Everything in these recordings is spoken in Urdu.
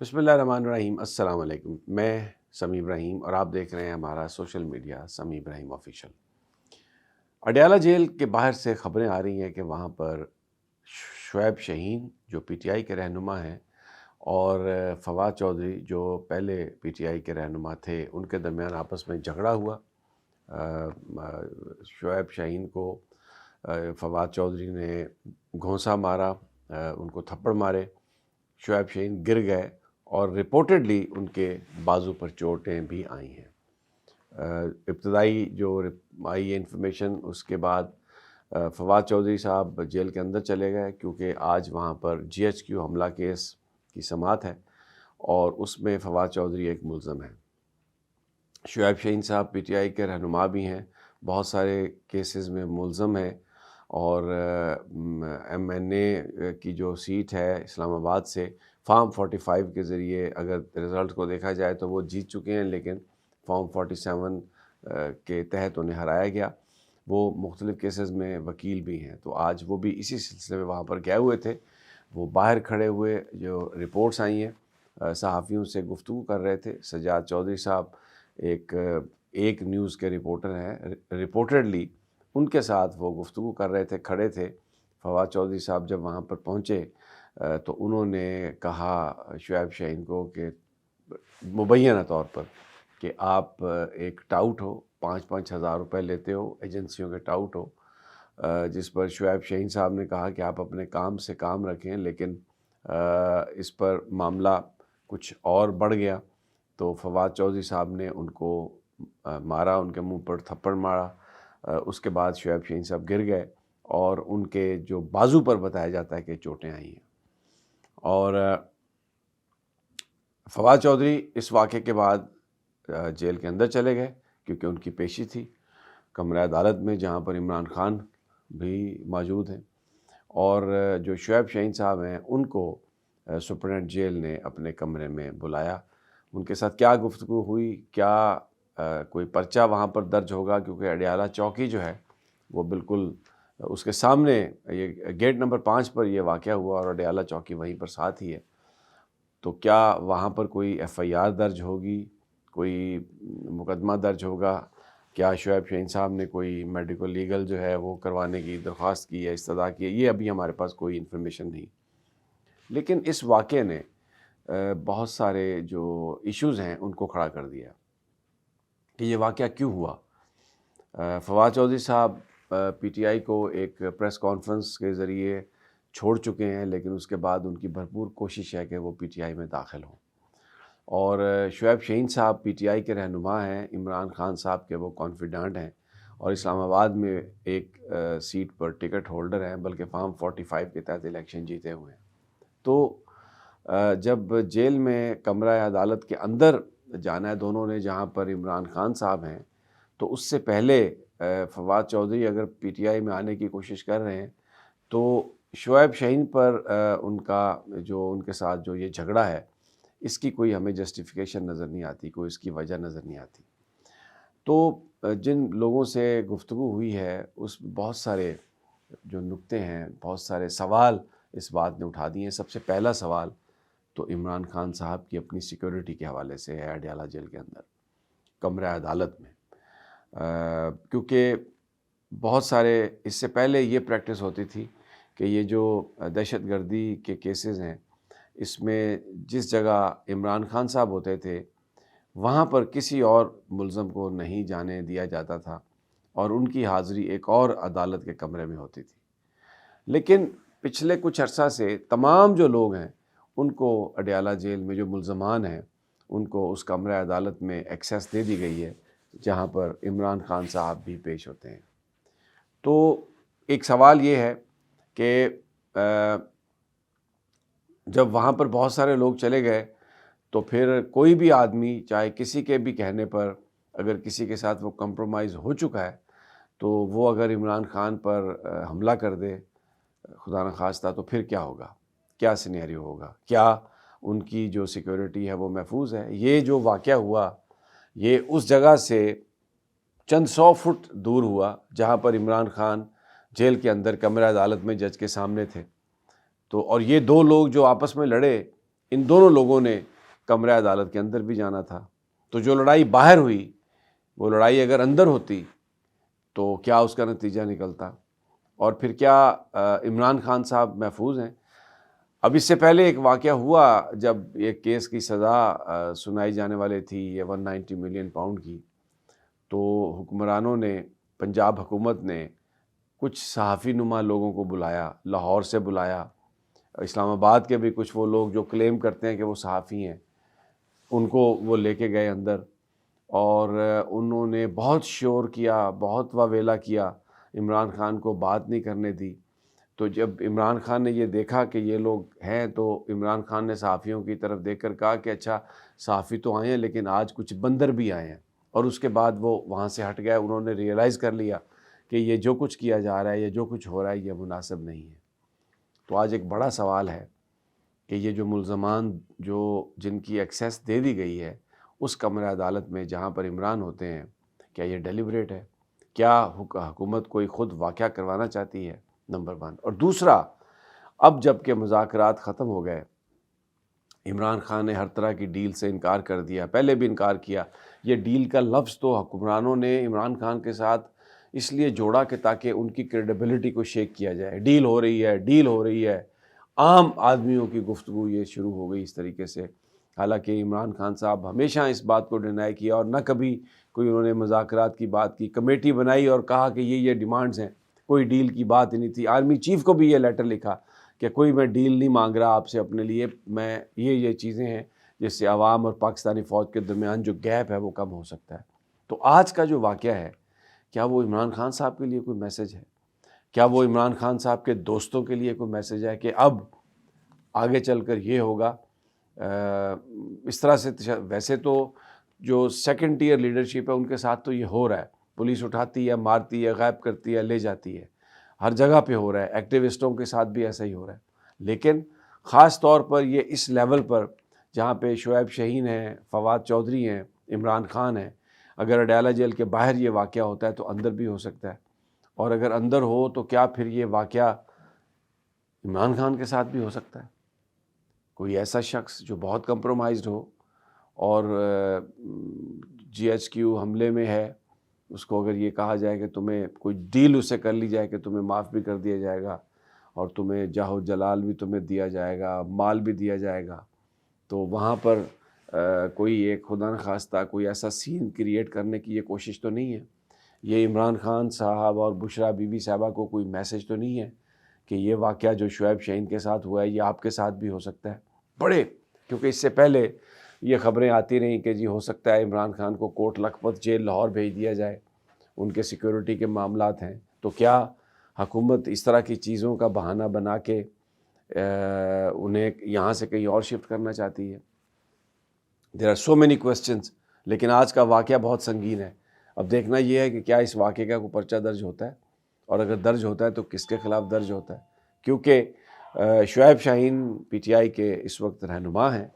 بسم اللہ الرحمن الرحیم۔ السلام علیکم، میں سمیع ابراہیم اور آپ دیکھ رہے ہیں ہمارا سوشل میڈیا سمیع ابراہیم آفیشیل۔ اڈیالہ جیل کے باہر سے خبریں آ رہی ہیں کہ وہاں پر شعیب شاہین جو پی ٹی آئی کے رہنما ہیں اور فواد چودھری جو پہلے پی ٹی آئی کے رہنما تھے، ان کے درمیان آپس میں جھگڑا ہوا۔ شعیب شاہین کو فواد چودھری نے گھونسا مارا، ان کو تھپڑ مارے، شعیب شاہین گر گئے اور رپورٹڈلی ان کے بازو پر چوٹیں بھی آئی ہیں۔ ابتدائی جو آئی انفارمیشن، اس کے بعد فواد چودھری صاحب جیل کے اندر چلے گئے کیونکہ آج وہاں پر جی ایچ کیو حملہ کیس کی سماعت ہے اور اس میں فواد چودھری ایک ملزم ہے۔ شعیب شاہین صاحب پی ٹی آئی کے رہنما بھی ہیں، بہت سارے کیسز میں ملزم ہے اور ایم این اے کی جو سیٹ ہے اسلام آباد سے فارم 45 کے ذریعے اگر رزلٹ کو دیکھا جائے تو وہ جیت چکے ہیں، لیکن فارم 47 کے تحت انہیں ہرایا گیا۔ وہ مختلف کیسز میں وکیل بھی ہیں، تو آج وہ بھی اسی سلسلے میں وہاں پر گئے ہوئے تھے۔ وہ باہر کھڑے ہوئے جو رپورٹس آئی ہیں، صحافیوں سے گفتگو کر رہے تھے۔ سجاد چودھری صاحب ایک نیوز کے رپورٹر ہیں، رپورٹڈلی ان کے ساتھ وہ گفتگو کر رہے تھے، کھڑے تھے۔ فواد چودھری صاحب جب وہاں پر پہنچے تو انہوں نے کہا شعیب شاہین کو کہ مبینہ طور پر کہ آپ ایک ٹاؤٹ ہو، 5,000 روپے لیتے ہو، ایجنسیوں کے ٹاؤٹ ہو، جس پر شعیب شاہین صاحب نے کہا کہ آپ اپنے کام سے کام رکھیں، لیکن اس پر معاملہ کچھ اور بڑھ گیا تو فواد چودھری صاحب نے ان کو مارا، ان کے منہ پر تھپڑ مارا۔ اس کے بعد شعیب شاہین صاحب گر گئے اور ان کے جو بازو پر بتایا جاتا ہے کہ چوٹیں آئی ہیں۔ اور فواد چودھری اس واقعے کے بعد جیل کے اندر چلے گئے کیونکہ ان کی پیشی تھی کمرہ عدالت میں، جہاں پر عمران خان بھی موجود ہیں، اور جو شعیب شاہین صاحب ہیں ان کو سپرنٹنڈنٹ جیل نے اپنے کمرے میں بلایا۔ ان کے ساتھ کیا گفتگو ہوئی، کیا کوئی پرچہ وہاں پر درج ہوگا، کیونکہ اڈیالہ چوکی جو ہے وہ بالکل اس کے سامنے، یہ گیٹ نمبر 5 پر یہ واقعہ ہوا اور اڈیالہ چوکی وہیں پر ساتھ ہی ہے، تو کیا وہاں پر کوئی ایف آئی آر درج ہوگی، کوئی مقدمہ درج ہوگا، کیا شعیب شاہین صاحب نے کوئی میڈیکل لیگل جو ہے وہ کروانے کی درخواست کی ہے، استدعا کی ہے، یہ ابھی ہمارے پاس کوئی انفارمیشن نہیں۔ لیکن اس واقعے نے بہت سارے جو ایشوز ہیں ان کو کھڑا کر دیا کہ یہ واقعہ کیوں ہوا۔ فواد چودھری صاحب پی ٹی آئی کو ایک پریس کانفرنس کے ذریعے چھوڑ چکے ہیں، لیکن اس کے بعد ان کی بھرپور کوشش ہے کہ وہ پی ٹی آئی میں داخل ہوں، اور شعیب شاہین صاحب پی ٹی آئی کے رہنما ہیں، عمران خان صاحب کے وہ کانفیڈنٹ ہیں اور اسلام آباد میں ایک سیٹ پر ٹکٹ ہولڈر ہیں، بلکہ فارم 45 کے تحت الیکشن جیتے ہوئے ہیں۔ تو جب جیل میں کمرہ عدالت کے اندر جانا ہے دونوں نے، جہاں پر عمران خان صاحب ہیں، تو اس سے پہلے فواد چودھری اگر پی ٹی آئی میں آنے کی کوشش کر رہے ہیں تو شعیب شاہین پر ان کا جو ان کے ساتھ جو یہ جھگڑا ہے، اس کی کوئی ہمیں جسٹیفیکیشن نظر نہیں آتی، کوئی اس کی وجہ نظر نہیں آتی۔ تو جن لوگوں سے گفتگو ہوئی ہے اس میں بہت سارے جو نکتے ہیں، بہت سارے سوال اس بات نے اٹھا دیے ہیں۔ سب سے پہلا سوال تو عمران خان صاحب کی اپنی سیکیورٹی کے حوالے سے ہے اڈیالہ جیل کے اندر کمرہ عدالت میں، کیونکہ بہت سارے اس سے پہلے یہ پریکٹس ہوتی تھی کہ یہ جو دہشت گردی کے کیسز ہیں، اس میں جس جگہ عمران خان صاحب ہوتے تھے وہاں پر کسی اور ملزم کو نہیں جانے دیا جاتا تھا اور ان کی حاضری ایک اور عدالت کے کمرے میں ہوتی تھی۔ لیکن پچھلے کچھ عرصہ سے تمام جو لوگ ہیں ان کو اڈیالہ جیل میں جو ملزمان ہیں ان کو اس کمرہ عدالت میں ایکسیس دے دی گئی ہے، جہاں پر عمران خان صاحب بھی پیش ہوتے ہیں۔ تو ایک سوال یہ ہے کہ جب وہاں پر بہت سارے لوگ چلے گئے تو پھر کوئی بھی آدمی چاہے کسی کے بھی کہنے پر اگر کسی کے ساتھ وہ کمپرومائز ہو چکا ہے تو وہ اگر عمران خان پر حملہ کر دے خدا نخواستہ تو پھر کیا ہوگا، کیا سینیریو ہوگا، کیا ان کی جو سیکیورٹی ہے وہ محفوظ ہے۔ یہ جو واقعہ ہوا یہ اس جگہ سے چند 100 فٹ دور ہوا جہاں پر عمران خان جیل کے اندر کمرہ عدالت میں جج کے سامنے تھے، تو اور یہ دو لوگ جو آپس میں لڑے ان دونوں لوگوں نے کمرہ عدالت کے اندر بھی جانا تھا. تو جو لڑائی باہر ہوئی وہ لڑائی اگر اندر ہوتی تو کیا اس کا نتیجہ نکلتا، اور پھر کیا عمران خان صاحب محفوظ ہیں؟ اب اس سے پہلے ایک واقعہ ہوا جب ایک کیس کی سزا سنائی جانے والے تھی یہ 190 ملین پاؤنڈ کی، تو حکمرانوں نے، پنجاب حکومت نے کچھ صحافی نما لوگوں کو بلایا، لاہور سے بلایا، اسلام آباد کے بھی کچھ وہ لوگ جو کلیم کرتے ہیں کہ وہ صحافی ہیں، ان کو وہ لے کے گئے اندر، اور انہوں نے بہت شور کیا، بہت واویلا کیا، عمران خان کو بات نہیں کرنے دی. تو جب عمران خان نے یہ دیکھا کہ یہ لوگ ہیں، تو عمران خان نے صحافیوں کی طرف دیکھ کر کہا کہ اچھا صحافی تو آئے ہیں لیکن آج کچھ بندر بھی آئے ہیں. اور اس کے بعد وہ وہاں سے ہٹ گئے. انہوں نے ریئلائز کر لیا کہ یہ جو کچھ کیا جا رہا ہے، یہ جو کچھ ہو رہا ہے، یہ مناسب نہیں ہے. تو آج ایک بڑا سوال ہے کہ یہ جو ملزمان جن کی ایکسیس دے دی گئی ہے اس کمرہ عدالت میں جہاں پر عمران ہوتے ہیں، کیا یہ ڈیلیبریٹ ہے؟ کیا حکومت کوئی خود واقعہ کروانا چاہتی ہے؟ نمبر 1. اور دوسرا، اب جب کہ مذاکرات ختم ہو گئے، عمران خان نے ہر طرح کی ڈیل سے انکار کر دیا، پہلے بھی انکار کیا. یہ ڈیل کا لفظ تو حکمرانوں نے عمران خان کے ساتھ اس لیے جوڑا کہ تاکہ ان کی کریڈیبلٹی کو شیک کیا جائے. ڈیل ہو رہی ہے، ڈیل ہو رہی ہے. عام آدمیوں کی گفتگو یہ شروع ہو گئی اس طریقے سے. حالانکہ عمران خان صاحب ہمیشہ اس بات کو ڈینائی کیا اور نہ کبھی کوئی انہوں نے مذاکرات کی بات کی. کمیٹی بنائی اور کہا کہ یہ ڈیمانڈز ہیں، کوئی ڈیل کی بات ہی نہیں تھی. آرمی چیف کو بھی یہ لیٹر لکھا کہ کوئی میں ڈیل نہیں مانگ رہا آپ سے اپنے لیے، میں یہ چیزیں ہیں جس سے عوام اور پاکستانی فوج کے درمیان جو گیپ ہے وہ کم ہو سکتا ہے. تو آج کا جو واقعہ ہے، کیا وہ عمران خان صاحب کے لیے کوئی میسج ہے؟ کیا وہ عمران خان صاحب کے دوستوں کے لیے کوئی میسج ہے کہ اب آگے چل کر یہ ہوگا؟ اس طرح سے ویسے تو جو سیکنڈ ٹیئر لیڈرشپ ہے ان کے ساتھ تو یہ ہو رہا ہے، پولیس اٹھاتی ہے، مارتی ہے، غائب کرتی ہے، لے جاتی ہے، ہر جگہ پہ ہو رہا ہے. ایکٹیوسٹوں کے ساتھ بھی ایسا ہی ہو رہا ہے. لیکن خاص طور پر یہ اس لیول پر جہاں پہ شعیب شاہین ہیں، فواد چودھری ہیں، عمران خان ہیں، اگر اڈیالہ جیل کے باہر یہ واقعہ ہوتا ہے تو اندر بھی ہو سکتا ہے. اور اگر اندر ہو تو کیا پھر یہ واقعہ عمران خان کے ساتھ بھی ہو سکتا ہے؟ کوئی ایسا شخص جو بہت کمپرومائزڈ ہو اور GHQ حملے میں ہے، اس کو اگر یہ کہا جائے کہ تمہیں کوئی ڈیل اس سے کر لی جائے کہ تمہیں معاف بھی کر دیا جائے گا اور تمہیں جاہ و جلال بھی تمہیں دیا جائے گا، مال بھی دیا جائے گا، تو وہاں پر کوئی ایک خدا نخواستہ کوئی ایسا سین کریٹ کرنے کی یہ کوشش تو نہیں ہے؟ یہ عمران خان صاحب اور بشرا بی بی صاحبہ کو کوئی میسج تو نہیں ہے کہ یہ واقعہ جو شعیب شاہین کے ساتھ ہوا ہے یہ آپ کے ساتھ بھی ہو سکتا ہے؟ کیونکہ اس سے پہلے یہ خبریں آتی رہیں کہ جی ہو سکتا ہے عمران خان کو کوٹ لکھپت جیل لاہور بھیج دیا جائے، ان کے سیکیورٹی کے معاملات ہیں. تو کیا حکومت اس طرح کی چیزوں کا بہانہ بنا کے انہیں یہاں سے کہیں اور شفٹ کرنا چاہتی ہے؟ There are so many questions. لیکن آج کا واقعہ بہت سنگین ہے. اب دیکھنا یہ ہے کہ کیا اس واقعے کا کوئی پرچہ درج ہوتا ہے، اور اگر درج ہوتا ہے تو کس کے خلاف درج ہوتا ہے. کیونکہ شعیب شاہین PTI کے اس وقت رہنما ہیں.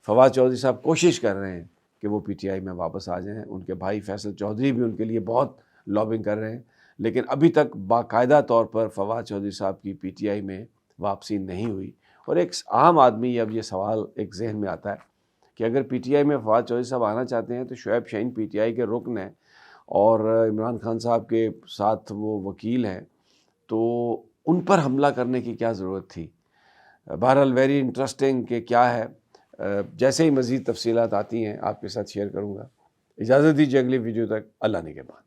فواد چودھری صاحب کوشش کر رہے ہیں کہ وہ PTI میں واپس آ جائیں. ان کے بھائی فیصل چودھری بھی ان کے لیے بہت لابنگ کر رہے ہیں، لیکن ابھی تک باقاعدہ طور پر فواد چودھری صاحب کی PTI میں واپسی نہیں ہوئی. اور ایک عام آدمی اب یہ سوال ایک ذہن میں آتا ہے کہ اگر PTI میں فواد چودھری صاحب آنا چاہتے ہیں تو شعیب شاہین PTI کے رکن ہیں اور عمران خان صاحب کے ساتھ وہ وکیل ہیں، تو ان پر حملہ کرنے کی کیا ضرورت تھی؟ بہرحال ویری انٹرسٹنگ کہ کیا ہے. جیسے ہی مزید تفصیلات آتی ہیں آپ کے ساتھ شیئر کروں گا. اجازت دیجیے اگلی ویڈیو تک. اللہ نگہبان.